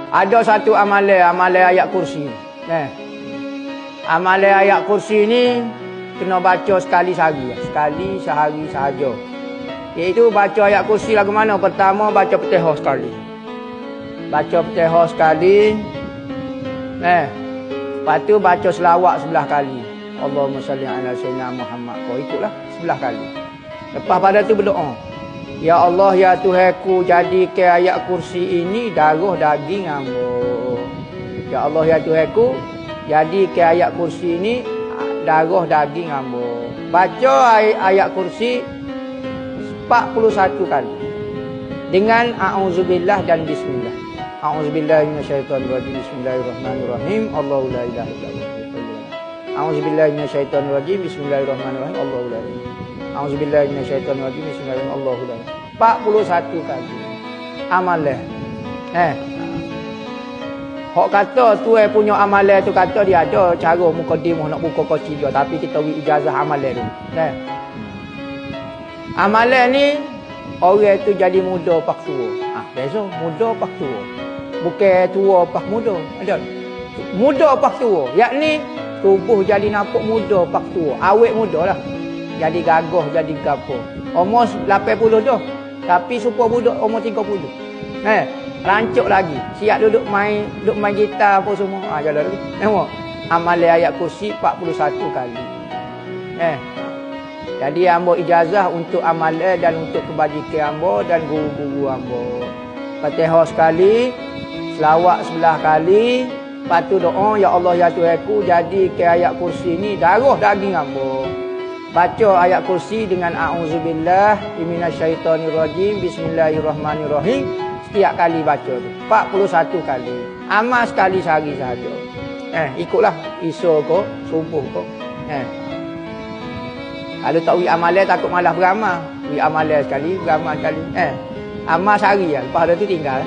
Ada satu amalan ayat kursi. Amalan ayat kursi ni kena baca sekali sehari. Sekali sehari sahaja. Iaitu baca ayat kursi lagu mana? Pertama baca Fatihah sekali. Baca Fatihah sekali. Lepas tu baca selawat 11 kali. Allahumma salli ala sayyidina Muhammad. Kau ikutlah 11 kali. Lepas pada tu berdoa. Ya Allah, ya Tuhanku, jadikan ayat kursi ini darah daging hamba. Ya Allah, ya Tuhanku, jadikan ayat kursi ini darah daging hamba. Baca ayat kursi 41 kali. Dengan a'udzubillah dan bismillah. A'udzubillahi minasyaitonirrajim. Bismillahirrahmanirrahim. Allahu la ilaha illallah. A'udzubillahi minasyaitonirrajim. Bismillahirrahmanirrahim. Allahu la ilaha illallah. A'udzubillahi minasyaitonirrajim. Bismillahirrahmanirrahim. Allahu la ilaha illallah. 41 kali. Amalan. Hak kata tu punya amalan tu kata dia ada cara mukadimah nak buka koci dia, tapi kita beri ijazah amalan dulu. Amalan ni orang tu jadi muda pak tua. Beza muda pak tua. Bukan tua pak muda. Ada. Muda pak tua. Yakni tubuh jadi nampak muda pak tua. Awet muda lah. Jadi gagah, jadi gapo. Umur 80 dah. Tapi supaya budak umur 30. Rancuk lagi. Siap duduk main gitar apa semua. Jalan lagi. Tengok. Amalan ayat kursi 41 kali. Jadi hamba ijazah untuk amalan dan untuk kebajikan hamba dan guru-guru hamba. Fatihah sekali, selawat 11 kali, lepas tu doa, ya Allah ya Tuhanku, jadikan ayat kursi ni darah daging hamba. Baca ayat kursi dengan a'udzubillah minasyaitonirrajim, bismillahirrahmanirrahim. Setiap kali baca tu 41 kali. Amal sekali sehari sahaja. Ikutlah esok kau, subuh kau. Kalau tak beri amalan takut malas beramal. Beri amalan sekali, beramal sekali. Amal sehari lah. Lepas tu tinggal.